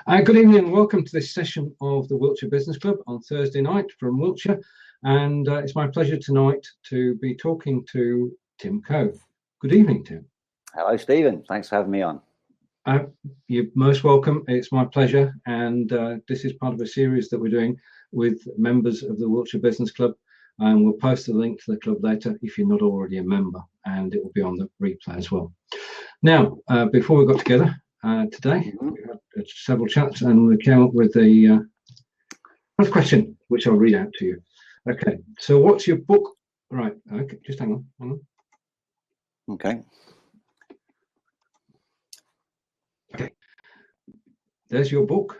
Good evening and welcome to this session of the Wiltshire Business Club on Thursday night from Wiltshire. And it's my pleasure tonight to be talking to Tim Coe. Good evening, Tim. Hello, Stephen. Thanks for having me on. You're most welcome. It's my pleasure. And this is part of a series that we're doing with members of the Wiltshire Business Club. And we'll post the link to the club later if you're not already a member, and it will be on the replay as well. Now, before we got together today, we had several chats and we came up with the first question, which I'll read out to you. Okay, so what's your book? Right, okay, just hang on. Okay. Okay, there's your book.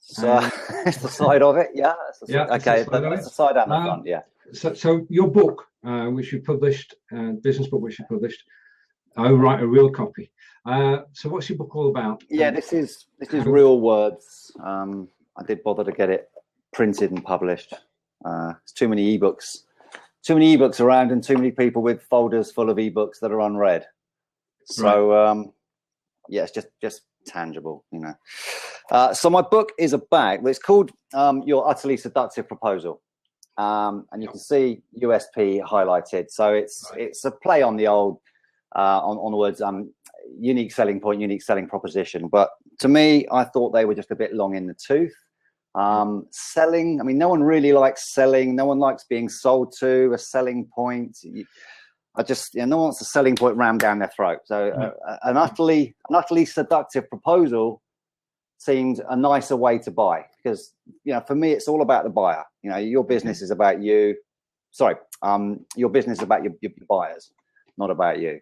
So it's the side of it, yeah. Okay, that's the side and the front, yeah. So your book, which you published, business book which you published. Oh, right, a real copy. So what's your book all about? Yeah, this is real words. I did bother to get it printed and published. There's too many ebooks around, and too many people with folders full of ebooks that are unread. So right. Yeah, it's just tangible, you know. So my book is about, well, it's called Your Utterly Seductive Proposal, and you can see USP highlighted. So it's a play on the old on the words unique selling point, unique selling proposition. But to me, I thought they were just a bit long in the tooth. Selling, I mean, no one really likes selling. No one likes being sold to. A selling point, no one wants a selling point rammed down their throat. So an utterly seductive proposal seemed a nicer way to buy, because, you know, for me, it's all about the buyer. You know, your business is about you. Sorry, your business is about your buyers, not about you.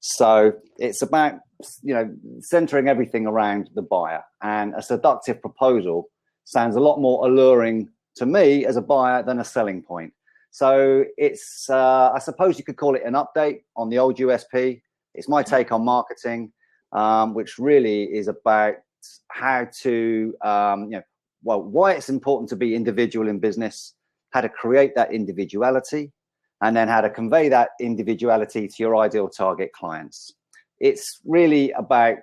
So it's about, you know, centering everything around the buyer. And a seductive proposal sounds a lot more alluring to me as a buyer than a selling point. So it's, I suppose you could call it an update on the old USP. It's my take on marketing, which really is about how to, why it's important to be individual in business, how to create that individuality, and then how to convey that individuality to your ideal target clients. It's really about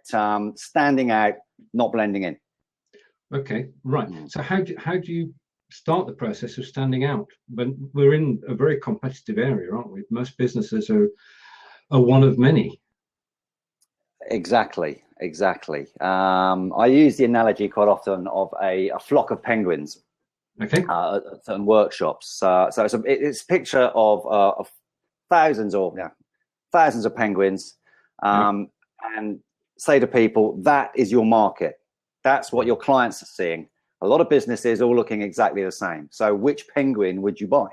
standing out, not blending in. Okay, right. So how do you start the process of standing out when we're in a very competitive area, aren't we? Most businesses are one of many. Exactly. I use the analogy quite often of a flock of penguins. Okay. At certain workshops. So it's a picture of thousands of penguins, and say to people, that is your market. That's what your clients are seeing. A lot of businesses all looking exactly the same. So which penguin would you buy?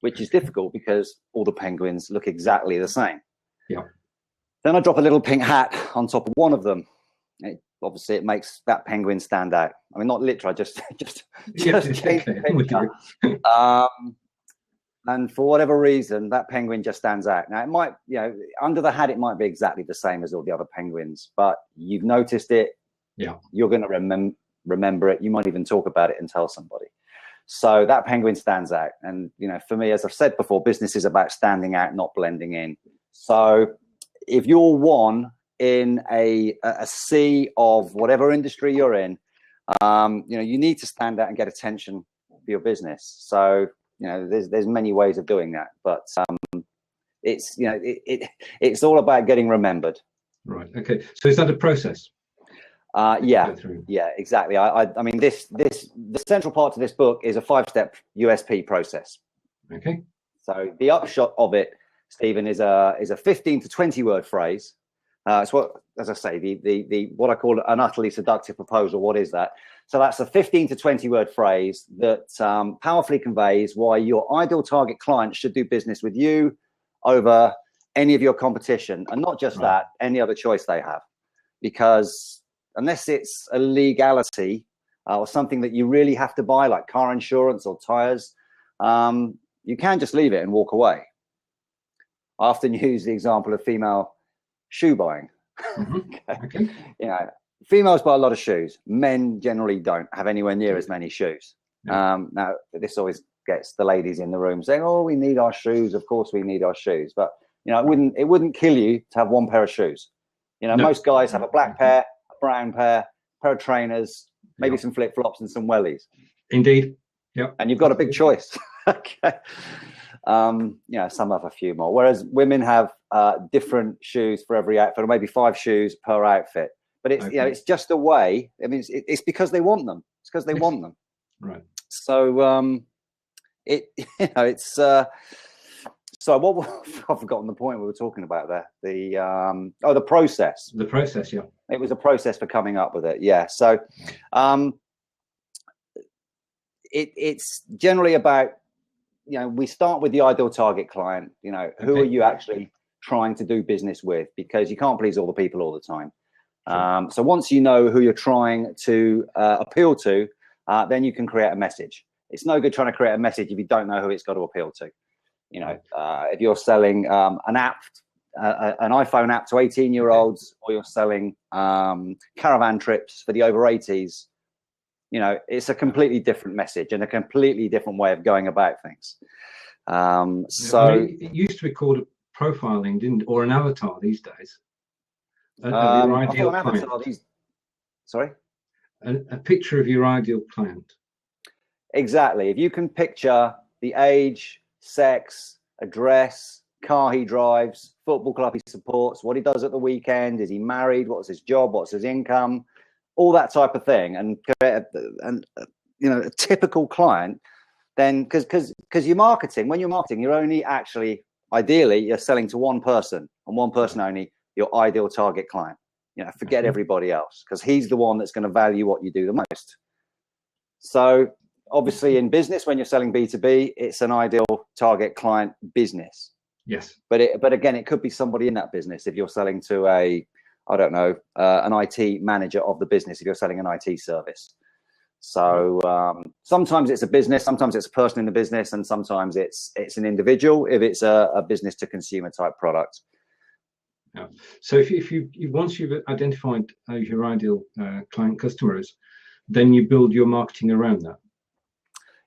Which is difficult because all the penguins look exactly the same. Yeah. Then I drop a little pink hat on top of one of them. Obviously, it makes that penguin stand out. I mean, not literally, just change the picture. And for whatever reason, that penguin just stands out. Now, it might, you know, under the hat, it might be exactly the same as all the other penguins, but you've noticed it. Yeah. You're going to remember it. You might even talk about it and tell somebody. So that penguin stands out. And, you know, for me, as I've said before, business is about standing out, not blending in. So if you're one in a sea of whatever industry you're in, you know, you need to stand out and get attention for your business. So, you know, there's many ways of doing that, but it's, you know, it's all about getting remembered. Right. Okay. So is that a process? Yeah, exactly. I mean, the central part of this book is a 5-step USP process. Okay. So the upshot of it, Stephen, is a 15 to 20 word phrase. It's what, as I say, the what I call an utterly seductive proposal. What is that? So that's a 15 to 20 word phrase that powerfully conveys why your ideal target client should do business with you over any of your competition, and not just that, any other choice they have. Because unless it's a legality or something that you really have to buy, like car insurance or tires, you can just leave it and walk away. I often use the example of female shoe buying. Okay. You know, females buy a lot of shoes. Men generally don't have anywhere near as many shoes. Now, this always gets the ladies in the room saying, "Oh, we need our shoes. Of course, we need our shoes." But you know, it wouldn't kill you to have one pair of shoes. You know, most guys have a black pair, a brown pair of trainers, maybe some flip-flops and some wellies. Indeed. Yeah. And you've got a big choice. Okay. Some have a few more. Whereas women have different shoes for every outfit, or maybe 5 shoes per outfit. But it's it's just a way. I mean, it's because they want them. It's because they want them. Right. So it's. So what? I've forgotten the point we were talking about there. The process. The process, yeah. It was a process for coming up with it. Yeah. So, it's generally about, we start with the ideal target client. Who are you actually trying to do business with? Because you can't please all the people all the time. Sure. So once you know who you're trying to appeal to, then you can create a message. It's no good trying to create a message if you don't know who it's got to appeal to. If you're selling an app, an iPhone app to 18-year-olds, or you're selling caravan trips for the over 80s, it's a completely different message and a completely different way of going about things. It used to be called a profiling, didn't it? Or an avatar these days. Your ideal client. Sorry? A picture of your ideal client. Exactly. If you can picture the age, sex, address, car he drives, football club he supports, what he does at the weekend, is he married, what's his job, what's his income, all that type of thing, and a typical client, then because you're marketing, when you're marketing, you're only actually, ideally, you're selling to one person, and one person only, your ideal target client. Forget everybody else, because he's the one that's going to value what you do the most. So obviously in business, when you're selling B2B, it's an ideal target client business. Yes. But again, it could be somebody in that business. If you're selling to an IT manager of the business, if you're selling an IT service. So sometimes it's a business, sometimes it's a person in the business, and sometimes it's an individual if it's a business to consumer type product. Yeah. So if you once you've identified your ideal client customers, then you build your marketing around that.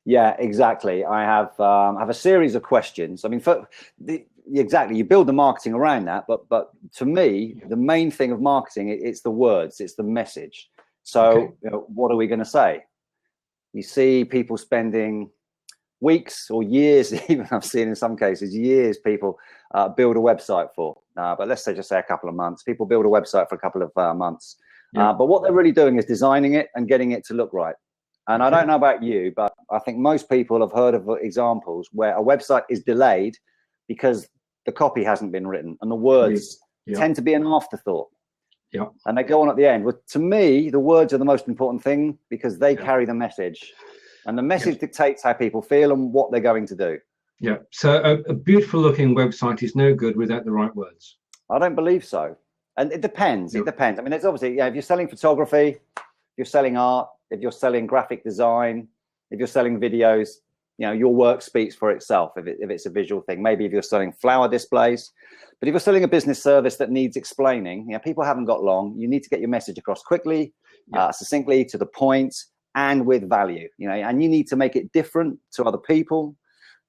Yeah, exactly. I have a series of questions. I mean, exactly, you build the marketing around that, but to me, the main thing of marketing, it's the words, it's the message. So what are we going to say? You see people spending weeks or years, even I've seen in some cases years, people build a website for. But let's just say a couple of months. People build a website for a couple of months. Yeah. But what they're really doing is designing it and getting it to look right. And I don't know about you, but I think most people have heard of examples where a website is delayed because the copy hasn't been written and the words tend to be an afterthought. Yeah. And they go on at the end. Well, to me, the words are the most important thing because they carry the message. And the message dictates how people feel and what they're going to do. Yeah. So a beautiful looking website is no good without the right words. I don't believe so. And it depends. It depends. I mean, it's obviously, if you're selling photography, if you're selling art, if you're selling graphic design, if you're selling videos, your work speaks for itself if it's a visual thing. Maybe if you're selling flower displays. But if you're selling a business service that needs explaining, people haven't got long. You need to get your message across quickly, succinctly, to the point, and with value. And you need to make it different to other people.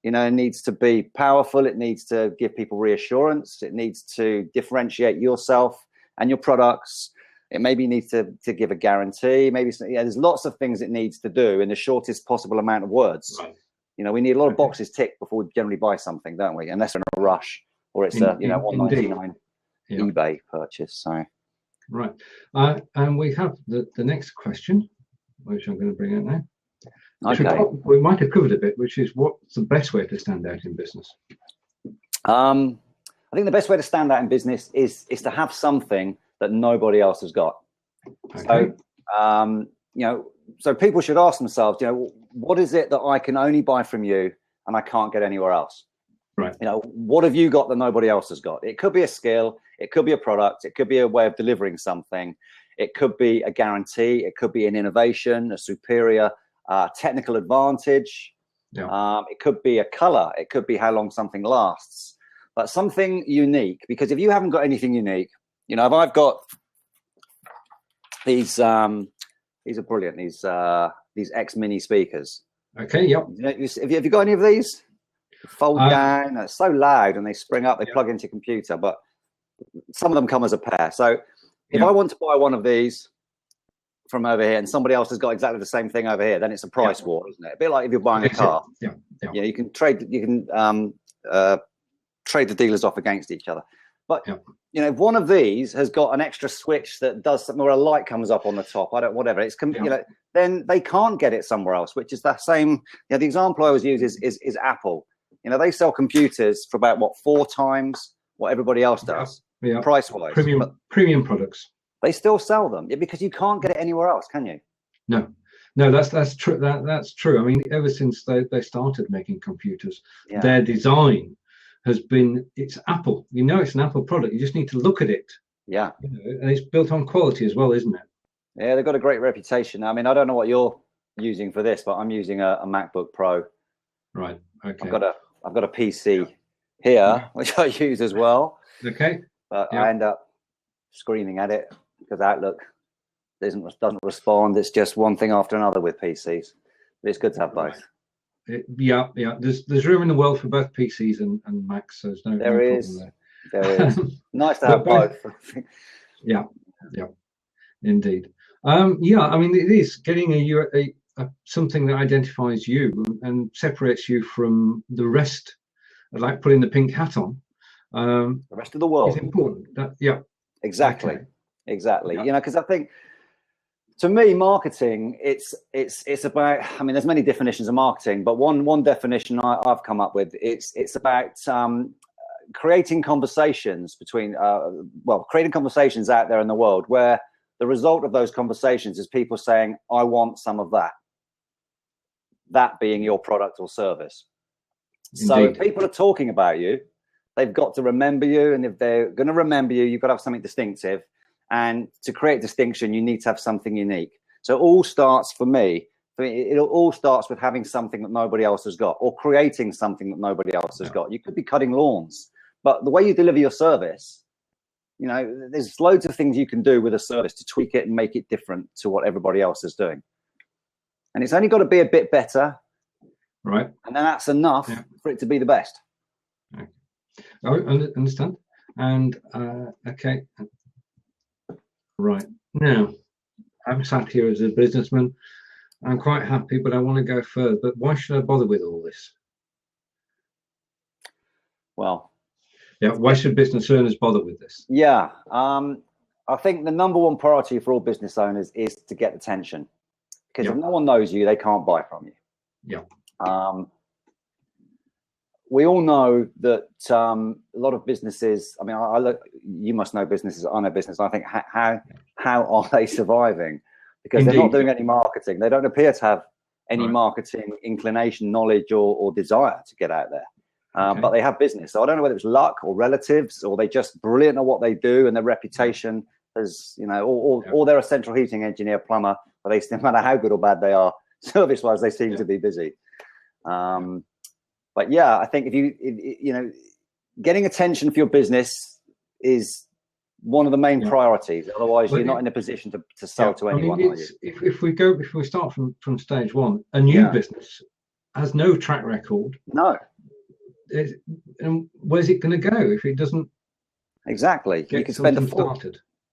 It needs to be powerful. It needs to give people reassurance. It needs to differentiate yourself and your products. It maybe needs to give a guarantee. Maybe there's lots of things it needs to do in the shortest possible amount of words. Right. We need a lot of boxes ticked before we generally buy something, don't we? Unless we're in a rush or it's a $1.99 eBay purchase. So right, and we have the next question, which I'm going to bring out now. Okay. We might have covered a bit, which is what's the best way to stand out in business? I think the best way to stand out in business is to have something that nobody else has got. Okay. So, so people should ask themselves, what is it that I can only buy from you and I can't get anywhere else? Right. What have you got that nobody else has got? It could be a skill, it could be a product, it could be a way of delivering something, it could be a guarantee, it could be an innovation, a superior technical advantage. Yeah. It could be a color, it could be how long something lasts, but something unique. Because if you haven't got anything unique, if I've got these are brilliant, these X Mini speakers. Okay, yep. Have you got any of these? Fold down, they're so loud and they spring up, they plug into your computer, but some of them come as a pair. So if I want to buy one of these, from over here and somebody else has got exactly the same thing over here, then it's a price war, isn't it? A bit like if you're buying a car. Yeah. You know, you can trade the dealers off against each other. But you know, if one of these has got an extra switch that does something, or a light comes up on the top, whatever, it's you know, then they can't get it somewhere else, which is the same. You know, the example I always use is Apple. You know, they sell computers for about 4 times what everybody else does, price wise. Premium products. They still sell them because you can't get it anywhere else, can you? No, that's true. That's true. I mean, ever since they started making computers, their design has been, it's Apple. You know, it's an Apple product. You just need to look at it. Yeah. You know, and it's built on quality as well, isn't it? Yeah, they've got a great reputation. I mean, I don't know what you're using for this, but I'm using a MacBook Pro. Right. Okay. I've got a PC here, which I use as well. Okay. But I end up screaming at it because Outlook doesn't respond. It's just one thing after another with PCs. But it's good to have both. There's room in the world for both PCs and Macs, so there's no problem there. There is. Nice to have both. Yeah, indeed. I mean, it is getting a something that identifies you and separates you from the rest, like putting the pink hat on. The rest of the world is important. Exactly. You know, because I think, to me, marketing, it's about, I mean, there's many definitions of marketing, but one definition I've come up with, it's about creating conversations between, creating conversations out there in the world where the result of those conversations is people saying, I want some of that being your product or service. Indeed. So if people are talking about you, they've got to remember you. And if they're going to remember you, you've got to have something distinctive. And to create distinction, you need to have something unique. So it all starts, for me, it all starts with having something that nobody else has got, or creating something that nobody else has got. You could be cutting lawns, but the way you deliver your service, you know, there's loads of things you can do with a service to tweak it and make it different to what everybody else is doing. And it's only got to be a bit better. Right. And then that's enough for it to be the best. Okay. I understand. And, okay. Right. Now, I'm sat here as a businessman. I'm quite happy, but I want to go further. But why should I bother with all this? Well, why should business owners bother with this? I think the number one priority for all business owners is to get attention, because if no one knows you, they can't buy from you. We all know that a lot of businesses, I mean, I look, you must know businesses, I know business. I think how are they surviving? Because they're not doing any marketing. They don't appear to have any marketing inclination, knowledge, or desire to get out there. But they have business. So I don't know whether it's luck or relatives, or they're just brilliant at what they do and their reputation as, you know, or they're a central heating engineer, plumber, but they, no matter how good or bad they are, service-wise, they seem to be busy. But I think if you know, getting attention for your business is one of the main priorities. Otherwise, you're not in a position to sell to anyone. I mean, if we start from stage one, a new business has no track record. No. And where's it going to go if it doesn't? Exactly. You can spend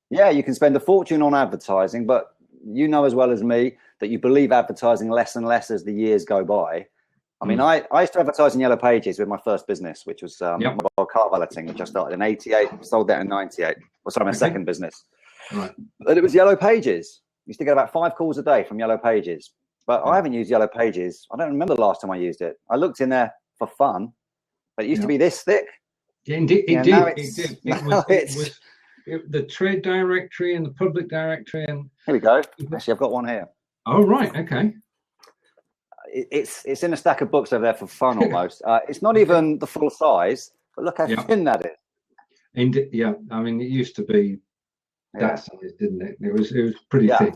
you can spend a fortune on advertising, but you know as well as me that you believe advertising less and less as the years go by. I mean, I used to advertise in Yellow Pages with my first business, which was mobile car valeting, which I started in '88, sold that in '98. Well, sorry, my second business. Right. But it was Yellow Pages. I used to get about 5 calls a day from Yellow Pages. But I haven't used Yellow Pages. I don't remember the last time I used it. I looked in there for fun, but it used to be this thick. Yeah, indeed, it did. It was the trade directory and the public directory. And here we go. Actually, I've got one here. Oh, right. Okay. It's in a stack of books over there for fun almost. It's not even the full size, but look how thin that is. Indeed, I mean, it used to be that size, didn't it? It was pretty thick,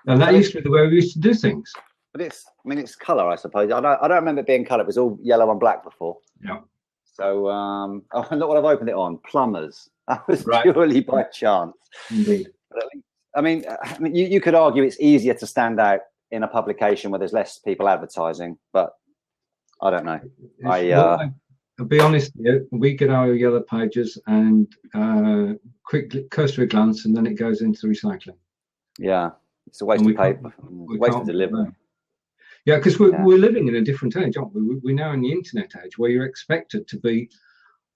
and that used to be the way we used to do things. But it's colour, I suppose. I don't remember it being colour. It was all yellow and black before. Yeah. So look what I've opened it on. Plumbers. That was purely by chance. Indeed. But I mean, you could argue it's easier to stand out in a publication where there's less people advertising, but I don't know. I'll be honest here, we get our Yellow Pages and quick cursory glance, and then it goes into recycling. Yeah. It's a waste of paper, waste of delivery. Yeah, because we're living in a different age, aren't we? We're now in the internet age where you're expected to be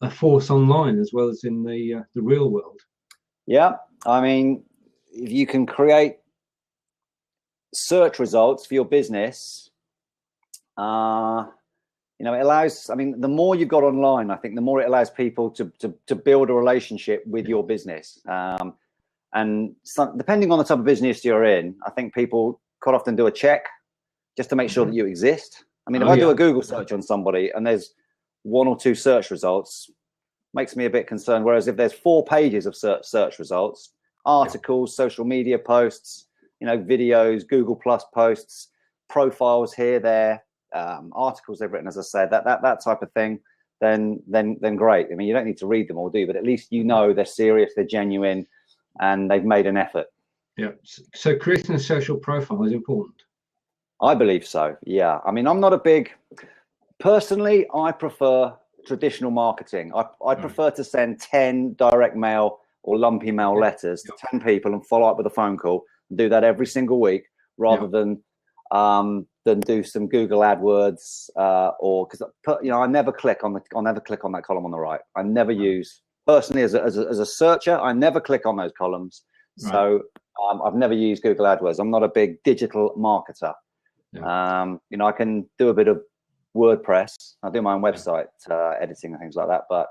a force online as well as in the real world. Yeah, I mean, if you can create search results for your business, it allows. I mean, the more you've got online, I think the more it allows people to build a relationship with your business. And depending on the type of business you're in, I think people quite often do a check just to make sure that you exist. I mean, if I do a Google search on somebody and there's 1 or 2 search results, makes me a bit concerned. Whereas if there's 4 pages of search results, articles, social media posts, videos, Google Plus posts, profiles here, there, articles they've written, as I said, that type of thing, then great. I mean, you don't need to read them all, do you? But at least they're serious, they're genuine, and they've made an effort. Yeah. So creating a social profile is important. I believe so. Yeah. I mean, I'm not a big. Personally, I prefer traditional marketing. I prefer to send 10 direct mail or lumpy mail letters to 10 people and follow up with a phone call, and do that every single week, rather than do some Google AdWords or because I never click on that column on the right. I never use personally as a searcher. I never click on those columns. Right. So I've never used Google AdWords. I'm not a big digital marketer. Yeah. I can do a bit of WordPress. I do my own website editing and things like that, but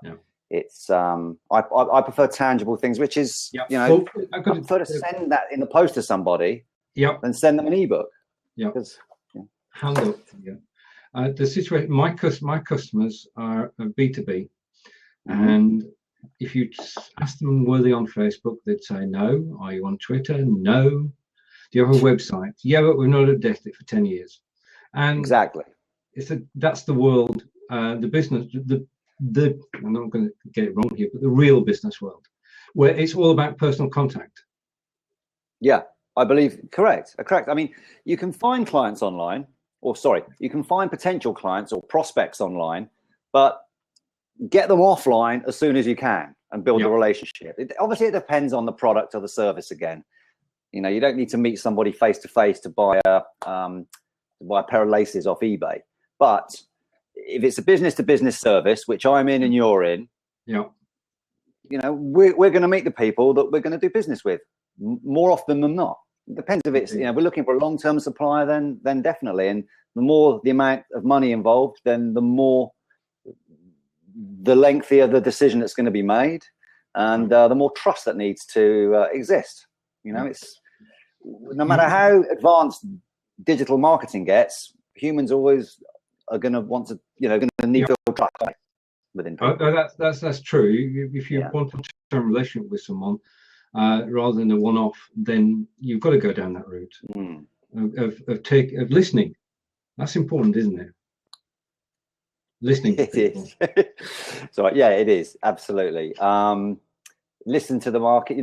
it's I prefer tangible things, which is I prefer to send that in the post to somebody than send them an ebook. Hand up. The situation, my customers are B2B, and if you ask them were they on Facebook, they'd say no. Are you on Twitter? No. Do you have a website? Yeah, but we've not updated it for 10 years. And exactly. That's the world, the business, I'm not going to get it wrong here, but the real business world, where it's all about personal contact. Yeah, I believe correct. I mean, you can find clients online, you can find potential clients or prospects online, but get them offline as soon as you can and build a relationship. Obviously, it depends on the product or the service again. You don't need to meet somebody face to face to buy a pair of laces off eBay. But if it's a business to business service, which I'm in and you're in, we're going to meet the people that we're going to do business with more often than not. It depends if it's, we're looking for a long-term supplier, then definitely. And the more the amount of money involved, then the lengthier the decision that's going to be made, and the more trust that needs to exist. It's no matter how advanced digital marketing gets, humans always are going to want to, going to need to build trust within people. That's true. If you want a long-term relationship with someone, rather than a one-off, then you've got to go down that route of listening. That's important, isn't it? Listening to people. So it is absolutely. Listen to the market.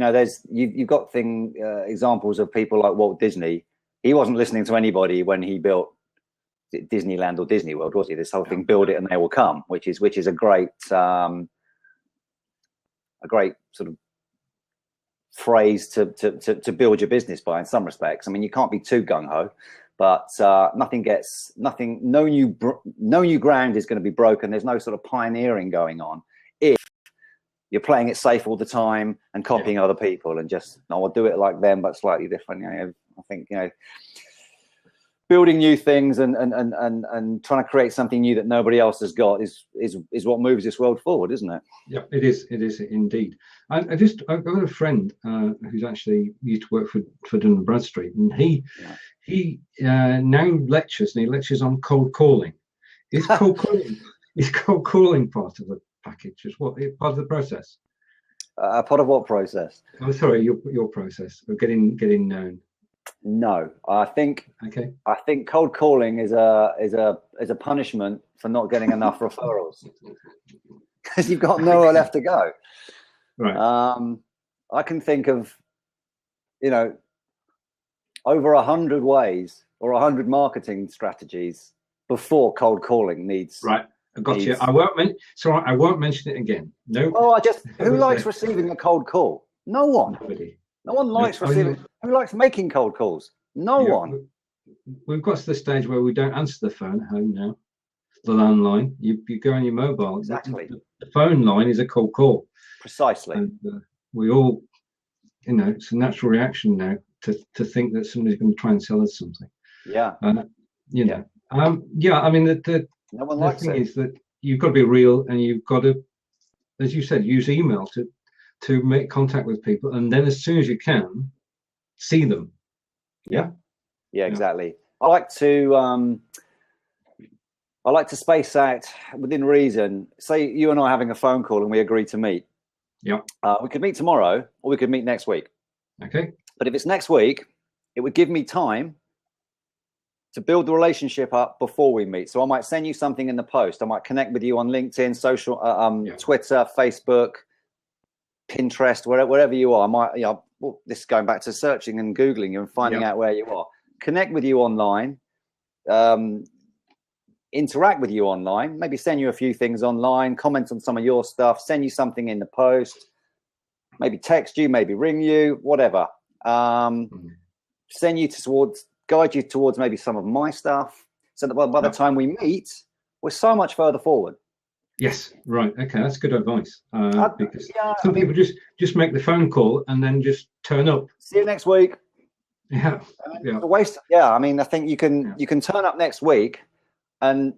You've got examples of people like Walt Disney. He wasn't listening to anybody when he built Disneyland or Disney World, was he? This whole thing, build it and they will come, which is a great sort of phrase to build your business by, in some respects. I mean, you can't be too gung-ho, but no new ground is going to be broken. There's no sort of pioneering going on if you're playing it safe all the time and copying other people and just, I'll do it like them but slightly different. I think building new things and trying to create something new that nobody else has got is what moves this world forward, isn't it? Yeah, it is indeed. I've got a friend who's actually used to work for Dun & Bradstreet, and he now lectures, and he lectures on cold calling. Is cold calling part of the package? Is what part of the process? Part of what process? Oh, sorry, your process of getting known. No, I think cold calling is a punishment for not getting enough referrals, because you've got nowhere left to go. Right. I can think of over 100 ways or 100 marketing strategies before cold calling needs. Right. I got you. I won't mention it again. No. Oh, who likes receiving a cold call? No one. Nobody. No one likes receiving. Who likes making cold calls? No one. We've got to the stage where we don't answer the phone at home now. The landline, you go on your mobile. Exactly. The phone line is a cold call. Precisely. And we all, it's a natural reaction now to think that somebody's going to try and sell us something. Yeah. I mean, the no one likes thing it. is that you've got to be real, and you've got to, as you said, use email to make contact with people, and then as soon as you can, see them. Yeah, exactly. I like to space out within reason. Say you and I are having a phone call and we agree to meet. Yeah. We could meet tomorrow, or we could meet next week. Okay. But if it's next week, it would give me time to build the relationship up before we meet. So I might send you something in the post. I might connect with you on LinkedIn, social, Twitter, Facebook, Pinterest, wherever you are. I might, this is going back to searching and Googling you and finding out where you are. Connect with you online, interact with you online, maybe send you a few things online, comment on some of your stuff, send you something in the post, maybe text you, maybe ring you, whatever. Send you guide you towards maybe some of my stuff, so that by the time we meet, we're so much further forward. Yes, right. Okay, that's good advice. Because some people just make the phone call and then just turn up. See you next week. Yeah, It's a waste. Yeah, I mean, I think you can turn up next week and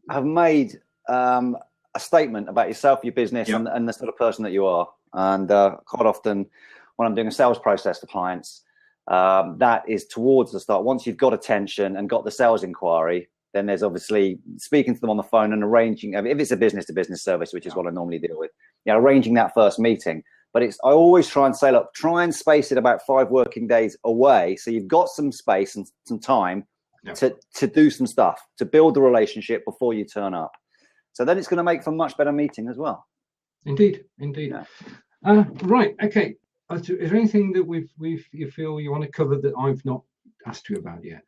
have made a statement about yourself, your business, and the sort of person that you are. And quite often, when I'm doing a sales process for clients, that is towards the start. Once you've got attention and got the sales inquiry, then there's obviously speaking to them on the phone and arranging, if it's a business-to-business service, which is what I normally deal with, arranging that first meeting. But I always try and say, look, try and space it about 5 working days away, so you've got some space and some time to do some stuff, to build the relationship before you turn up. So then it's going to make for a much better meeting as well. Indeed. Yeah. Right. Okay. Is there anything that you feel you want to cover that I've not asked you about yet?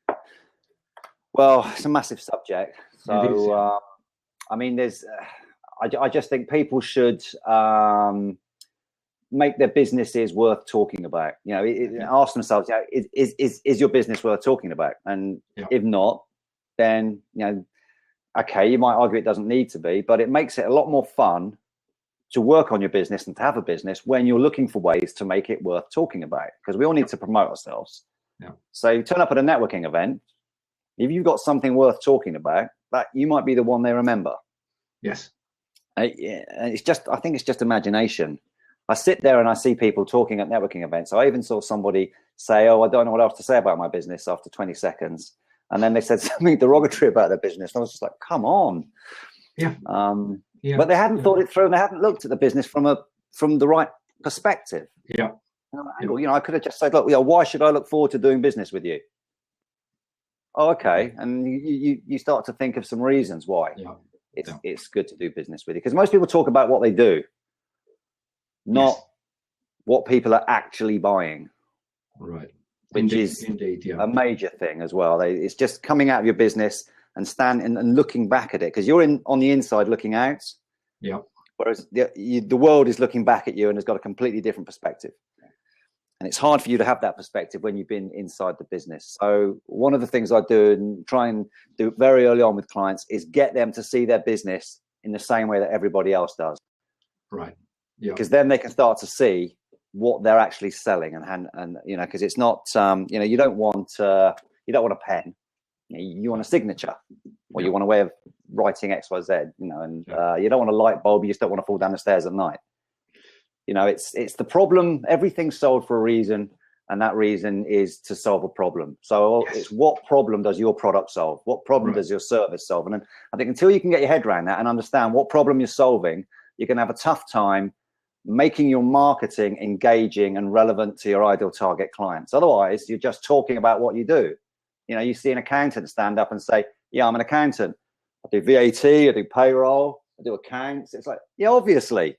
Well, it's a massive subject. So, I mean, I just think people should make their businesses worth talking about. Ask themselves, is your business worth talking about? And if not, then okay, you might argue it doesn't need to be, but it makes it a lot more fun to work on your business and to have a business when you're looking for ways to make it worth talking about, because we all need to promote ourselves. So you turn up at a networking event, if you've got something worth talking about, that you might be the one they remember. Yes. I think it's just imagination. I sit there and I see people talking at networking events. I even saw somebody say, I don't know what else to say about my business after 20 seconds. And then they said something derogatory about their business. And I was just like, come on. Yeah. But they hadn't thought it through, and they hadn't looked at the business from the right perspective. Yeah. I could have just said, look, why should I look forward to doing business with you? Oh, okay. And you start to think of some reasons why it's good to do business with you. Because most people talk about what they do, not what people are actually buying. Right. Which is a major thing as well. It's just coming out of your business and standing and looking back at it, because you're on the inside looking out. Yeah. Whereas the world is looking back at you and has got a completely different perspective. And it's hard for you to have that perspective when you've been inside the business. So one of the things I do and try and do very early on with clients is get them to see their business in the same way that everybody else does. Right. Yeah. Because then they can start to see what they're actually selling, and because it's not you don't want a pen, you want a signature, or you want a way of writing XYZ, and you don't want a light bulb, you just don't want to fall down the stairs at night. It's the problem. Everything's sold for a reason, and that reason is to solve a problem. So it's what problem does your product solve? What problem does your service solve? And then I think until you can get your head around that and understand what problem you're solving, you're going to have a tough time making your marketing engaging and relevant to your ideal target clients. Otherwise, you're just talking about what you do. You see an accountant stand up and say, yeah, I'm an accountant. I do VAT, I do payroll, I do accounts. It's like, yeah, obviously.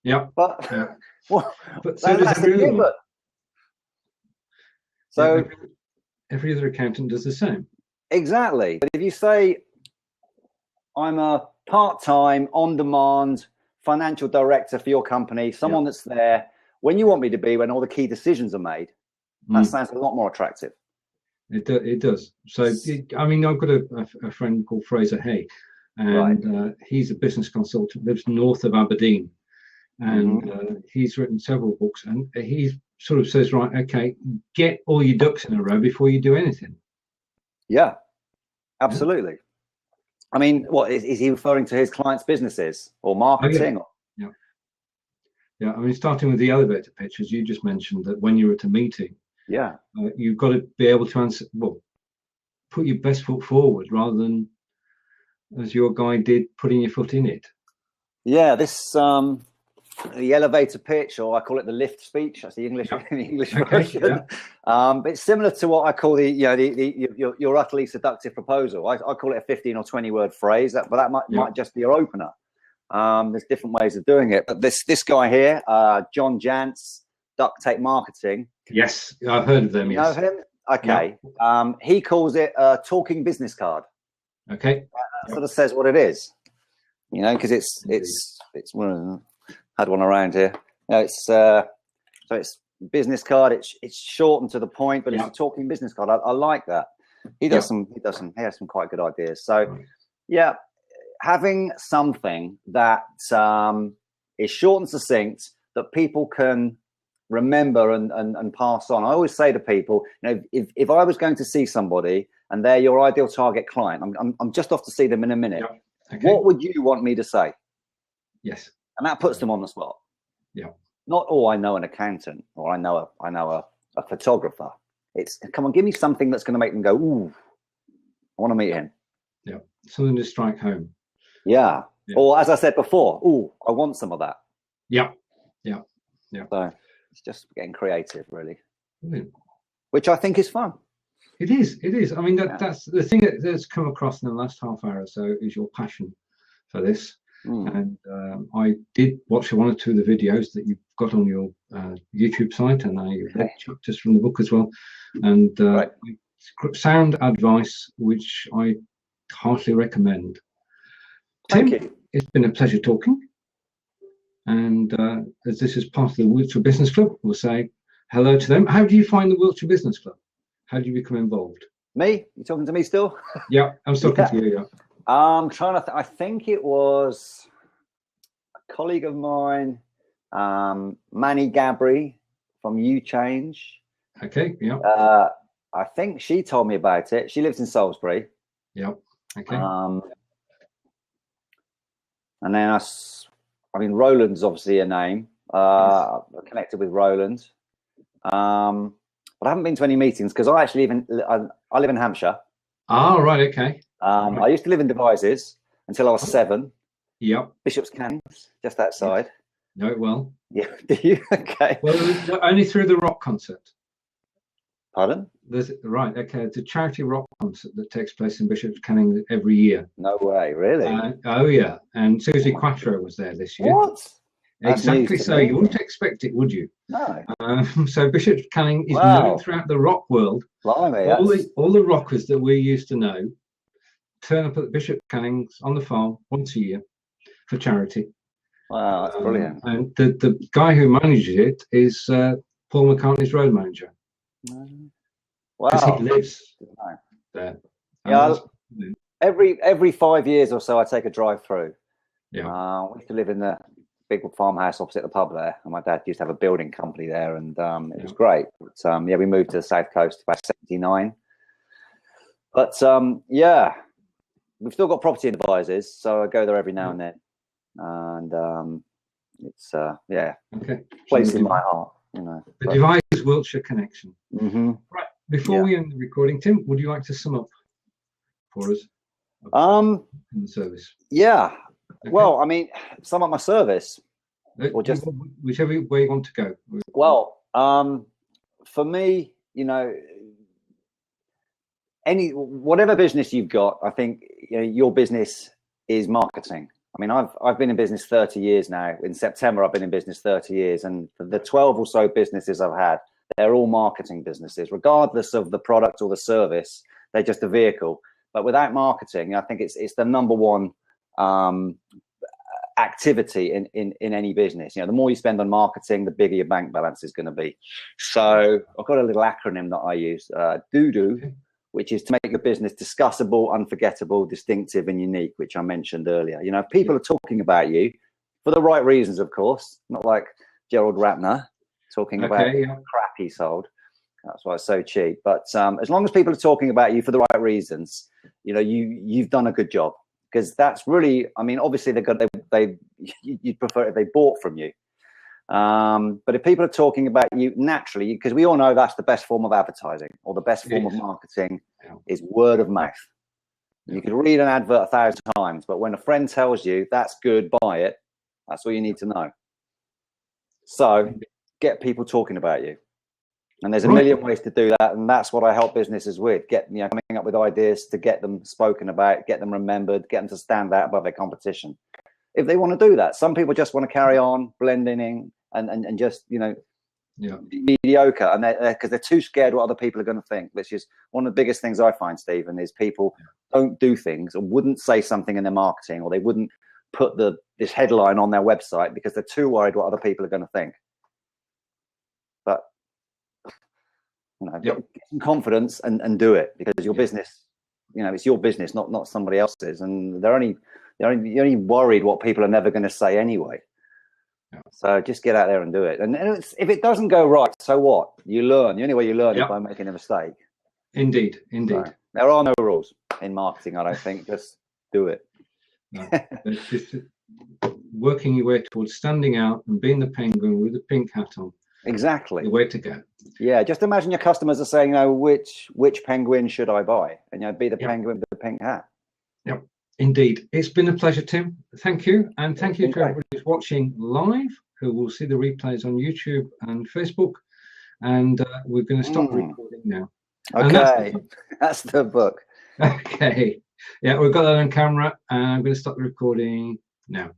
Yeah. But, but so does everyone. So every other accountant does the same. Exactly. But if you say, I'm a part-time, on-demand financial director for your company, someone that's there when you want me to be, when all the key decisions are made, That sounds a lot more attractive. It does. So, I mean, I've got a friend called Fraser Hay, and he's a business consultant, lives north of Aberdeen, and he's written several books, and he sort of says, right, okay, get all your ducks in a row before you do anything. Yeah, absolutely. I mean, what is he referring to? His clients' businesses or marketing? Yeah. I mean, starting with the elevator pitch, as you just mentioned, that when you're at a meeting, you've got to be able to answer. Well, put your best foot forward rather than, as your guy did, putting your foot in it. Yeah, this the elevator pitch, or I call it the lift speech. That's the English version. Yeah. But it's similar to what I call your utterly seductive proposal. I call it a 15 or 20 word phrase, but that might just be your opener. There's different ways of doing it. But this guy here, John Jantz, Duct Tape Marketing. Yes, I've heard of them. You know him? Okay. Yeah. He calls it a talking business card. Okay. That sort of says what it is. You know, because it's had one around here. You know, so it's business card. It's short and to the point, but it's a talking business card. I like that. He has some quite good ideas. So having something that is short and succinct that people can remember and pass on. I always say to people, you know, if I was going to see somebody and they're your ideal target client, I'm just off to see them in a minute. Yeah. Okay. What would you want me to say? Yes. And that puts them on the spot. Yeah. Not, I know an accountant, or I know a photographer. It's, come on, give me something that's going to make them go, ooh, I want to meet him. Yeah. Something to strike home. Yeah. Or as I said before, ooh, I want some of that. Yeah. So it's just getting creative, really. Brilliant. Which I think is fun. It is. I mean, that's the thing that's come across in the last half hour or so is your passion for this. And I did watch one or two of the videos that you've got on your YouTube site, and I read chapters from the book as well. And sound advice, which I heartily recommend. Thank Tim, you. It's been a pleasure talking. And as this is part of the Wiltshire Business Club, we'll say hello to them. How do you find the Wiltshire Business Club? How do you become involved? Me? You talking to me still? Yeah, I'm talking to you. Yeah. I'm trying to. I think it was a colleague of mine, Manny Gabry from You Change. Okay. Yeah. I think she told me about it. She lives in Salisbury. Yeah. Okay. And then I mean, Roland's obviously a name. I'm connected with Roland. But I haven't been to any meetings because I actually I live in Hampshire. Oh, right. Okay. I used to live in Devizes until I was 7. Yep. Bishop's Cannings, just outside. Yes. Know it well. Yeah. Do you? Okay. Well, only through the rock concert. Pardon? Right. Okay. It's a charity rock concert that takes place in Bishop's Cannings every year. No way. Really? Oh, yeah. And Susie Quattro was there this year. What? Exactly. So you wouldn't expect it, would you? No. So Bishop's Canning is known throughout the rock world. Blimey, all the rockers that we used to know turn up at Bishop Canning's on the farm once a year for charity. Wow, that's brilliant. And the guy who manages it is Paul McCartney's road manager. Wow. Because he lives there. Yeah. Every 5 years or so, I take a drive through. Yeah. We used to live in the big farmhouse opposite the pub there, and my dad used to have a building company there, and it was great. But, we moved to the south coast about 79. But we've still got property in Devizes, so I go there every now and then, and it's place in my heart. You know, the Devizes Wiltshire connection. Mm-hmm. Right. Before we end the recording, Tim, would you like to sum up for us? In the service. Yeah. Okay. Well, I mean, sum up my service, or just whichever way you want to go. Well, for me, you know, whatever business you've got, I think your business is marketing. I mean, I've been in business 30 years now. In September, I've been in business 30 years, and the 12 or so businesses I've had, they're all marketing businesses, regardless of the product or the service. They're just a vehicle. But without marketing, I think it's the number one activity in any business. The more you spend on marketing, the bigger your bank balance is going to be. So I've got a little acronym that I use, DO, which is to make the business discussable, unforgettable, distinctive, and unique, which I mentioned earlier. If people are talking about you for the right reasons, of course, not like Gerald Rapner talking about crap he sold. That's why it's so cheap. But as long as people are talking about you for the right reasons, you've done a good job. Because that's really, obviously you'd prefer if they bought from you. But if people are talking about you naturally, because we all know that's the best form of advertising, or the best form of marketing is word of mouth. You could read an advert 1,000 times, but when a friend tells you that's good, buy it, that's all you need to know. So get people talking about you. And there's a million ways to do that, and that's what I help businesses with. Coming up with ideas to get them spoken about, get them remembered, get them to stand out above their competition. If they want to do that, some people just want to carry on blending in and just be mediocre, and because they're too scared what other people are going to think. Which is one of the biggest things I find, Stephen, is people don't do things or wouldn't say something in their marketing, or they wouldn't put this headline on their website because they're too worried what other people are going to think. But get some confidence and do it, because your business, it's your business, not somebody else's, and you're only worried what people are never going to say anyway. So just get out there and do it. And if it doesn't go right, so what? You learn. The only way you learn is by making a mistake. Indeed. So, there are no rules in marketing, I don't think. Just do it. No, it's just working your way towards standing out and being the penguin with the pink hat on. Exactly. The way to go. Yeah, just imagine your customers are saying, which penguin should I buy? And be the penguin with the pink hat. Yep, indeed. It's been a pleasure, Tim. Thank you. And thank you to everybody who's watching live, who will see the replays on YouTube and Facebook. And we're going to stop recording now. Okay, that's the book. Okay. Yeah, we've got that on camera. And I'm going to stop the recording now.